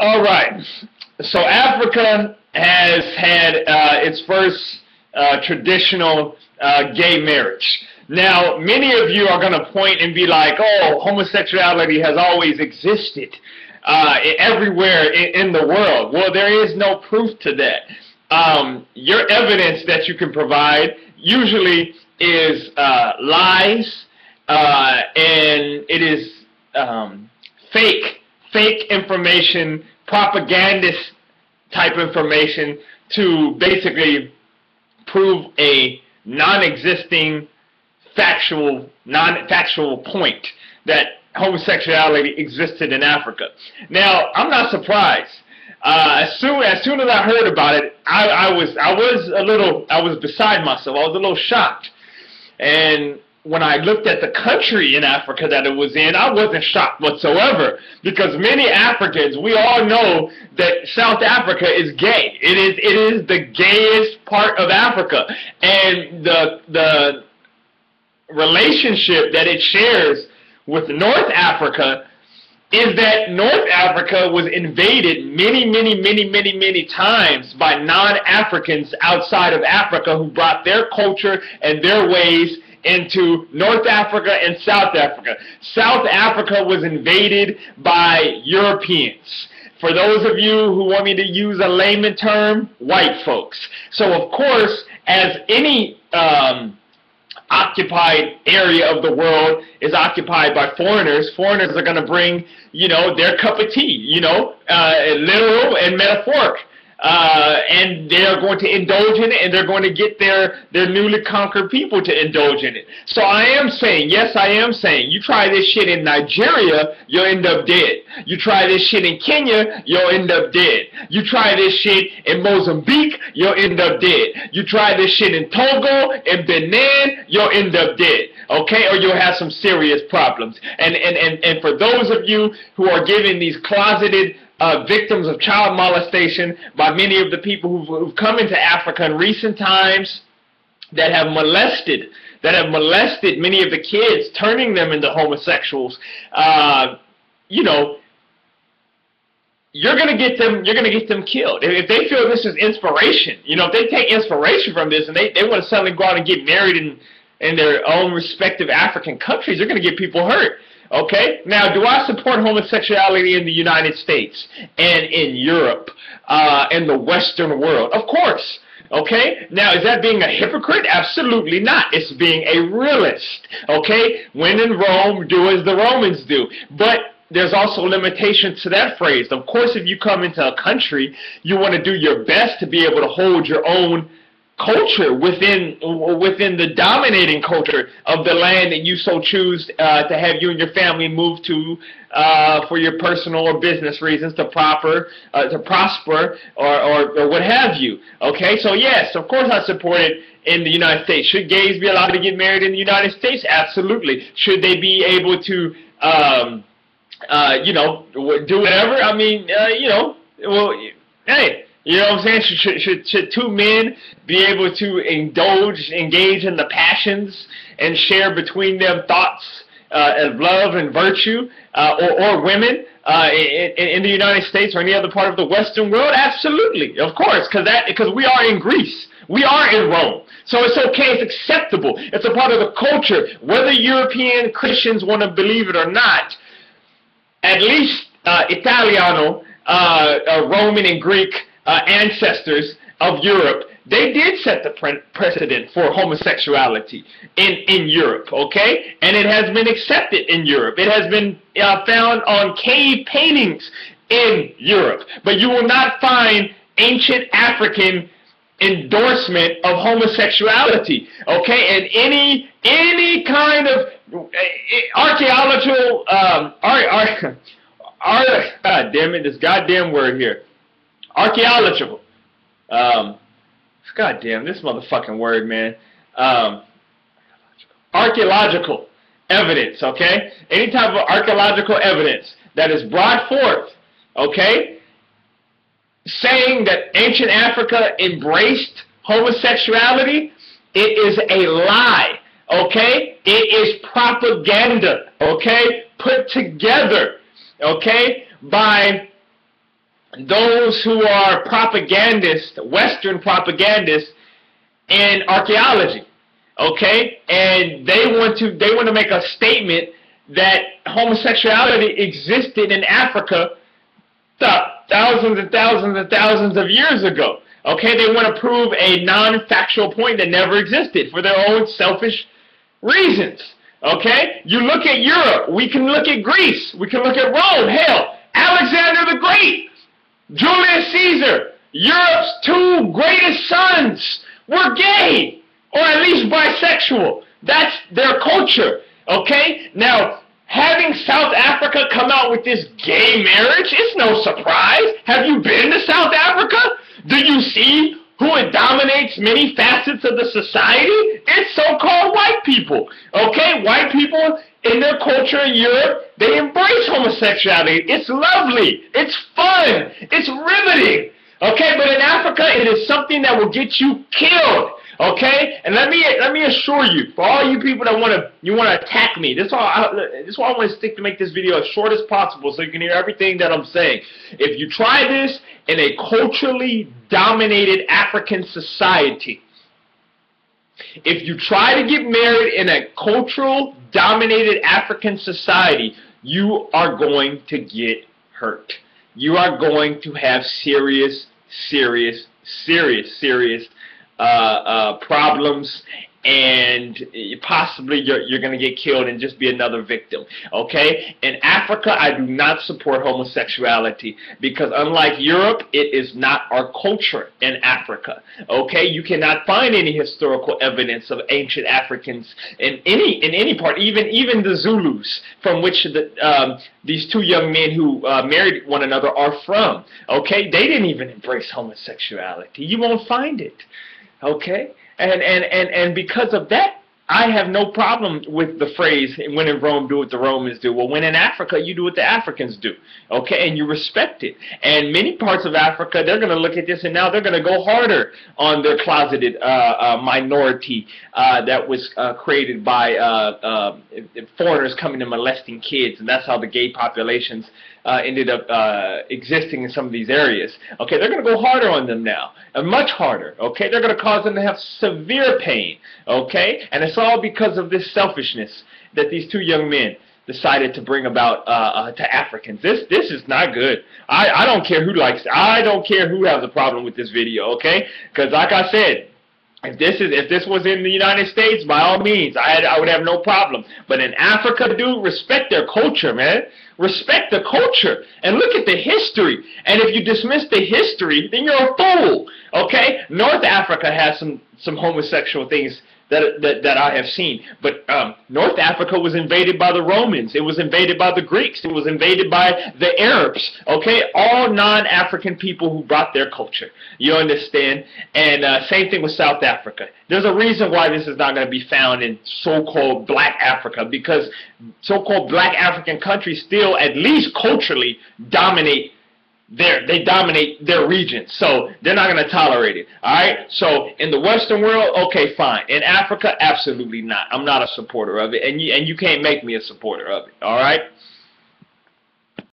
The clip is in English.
All right. So Africa has had its first traditional gay marriage. Now, many of you are going to point and be like, oh, homosexuality has always existed everywhere in the world. Well, there is no proof to that. Your evidence that you can provide usually is lies, and it is fake information, propagandist type information to basically prove a non-existing factual point that homosexuality existed in Africa. Now, I'm not surprised. As soon as I heard about it, I was beside myself. I was a little shocked. And when I looked at the country in Africa that it was in, I wasn't shocked whatsoever, because many Africans, we all know that South Africa is gay. It is the gayest part of Africa, and the relationship that it shares with North Africa is that North Africa was invaded many times by non-Africans outside of Africa who brought their culture and their ways into North Africa and South Africa. South Africa was invaded by Europeans. For those of you who want me to use a layman term, white folks. So of course, as any occupied area of the world is occupied by foreigners, foreigners are going to bring, their cup of tea, literal and metaphoric. And they are going to indulge in it, and they're going to get their newly conquered people to indulge in it. So I am saying, yes, I am saying, you try this shit in Nigeria, you'll end up dead. You try this shit in Kenya, you'll end up dead. You try this shit in Mozambique, you'll end up dead. You try this shit in Togo, in Benin, you'll end up dead. Okay, or you'll have some serious problems. And for those of you who are giving these closeted victims of child molestation by many of the people who've come into Africa in recent times that have molested many of the kids, turning them into homosexuals, you're gonna get them killed. If they feel this is inspiration, if they take inspiration from this and they want to suddenly go out and get married in their own respective African countries, they're gonna get people hurt. Okay? Now, do I support homosexuality in the United States and in Europe and the Western world? Of course. Okay? Now, is that being a hypocrite? Absolutely not. It's being a realist. Okay? When in Rome, do as the Romans do. But there's also limitations to that phrase. Of course, if you come into a country, you want to do your best to be able to hold your own culture within the dominating culture of the land that you so choose to have you and your family move to for your personal or business reasons, to prosper or what have you. Okay, so yes, of course I support it in the United States. Should gays be allowed to get married in the United States? Absolutely. Should they be able to do whatever? I mean, hey. You know what I'm saying? Should two men be able to engage in the passions and share between them thoughts of love and virtue, or women in the United States or any other part of the Western world? Absolutely, of course, because we are in Greece. We are in Rome. So it's okay, it's acceptable. It's a part of the culture. Whether European Christians want to believe it or not, at least Italiano, Roman and Greek ancestors of Europe, they did set the precedent for homosexuality in Europe, okay? And it has been accepted in Europe. It has been found on cave paintings in Europe. But you will not find ancient African endorsement of homosexuality, okay? And any kind of archaeological, God damn it, this goddamn word here. Archaeological. God damn, this motherfucking word, man. Archaeological evidence, okay? Any type of archaeological evidence that is brought forth, okay, saying that ancient Africa embraced homosexuality, it is a lie, okay? It is propaganda, okay? Put together, okay, by those who are propagandists, Western propagandists in archaeology, okay? And they want to make a statement that homosexuality existed in Africa thousands and thousands and thousands of years ago. Okay, they want to prove a non-factual point that never existed for their own selfish reasons. Okay, you look at Europe, we can look at Greece, we can look at Rome, hell, Alexander the Great, Julius Caesar, Europe's two greatest sons were gay, or at least bisexual. That's their culture. Okay, now having South Africa come out with this gay marriage, it's no surprise. Have you been to South Africa? Do you see who it dominates many facets of the society? It's so-called white people. Okay, white people in their culture in Europe, they embrace homosexuality. It's lovely. It's fun. It's riveting. Okay, but in Africa, it is something that will get you killed. Okay, and let me assure you, for all you people that want to attack me, this is why I want to stick to make this video as short as possible so you can hear everything that I'm saying. If you try this in a culturally dominated African society, if you try to get married in a cultural dominated African society, you are going to get hurt. You are going to have serious problems, and possibly you're going to get killed and just be another victim. Okay? In Africa, I do not support homosexuality because unlike Europe, it is not our culture in Africa. Okay? You cannot find any historical evidence of ancient Africans in any part, even the Zulus, from which these two young men who married one another are from. Okay? They didn't even embrace homosexuality. You won't find it. Okay? And because of that, I have no problem with the phrase, when in Rome, do what the Romans do. Well, when in Africa, you do what the Africans do. Okay? And you respect it. And many parts of Africa, they're going to look at this and now they're going to go harder on their closeted minority that was created by foreigners coming and molesting kids. And that's how the gay populations ended up existing in some of these areas. Okay, they're going to go harder on them now, much harder. Okay, they're going to cause them to have severe pain. Okay, and it's all because of this selfishness that these two young men decided to bring about to Africans. This is not good. I don't care who likes it. I don't care who has a problem with this video. Okay, because like I said, if this was in the United States, by all means, I would have no problem. But in Africa, dude, respect their culture, man. Respect the culture. And look at the history. And if you dismiss the history, then you're a fool. Okay? North Africa has some homosexual things that I have seen. But North Africa was invaded by the Romans. It was invaded by the Greeks. It was invaded by the Arabs. Okay? All non-African people who brought their culture. You understand? And same thing with South Africa. There's a reason why this is not going to be found in so-called black Africa, because so-called black African countries still, at least culturally, dominate their region, so they're not going to tolerate it. Alright, so in the Western world, okay, fine. In Africa, absolutely not. I'm not a supporter of it, and you can't make me a supporter of it. Alright.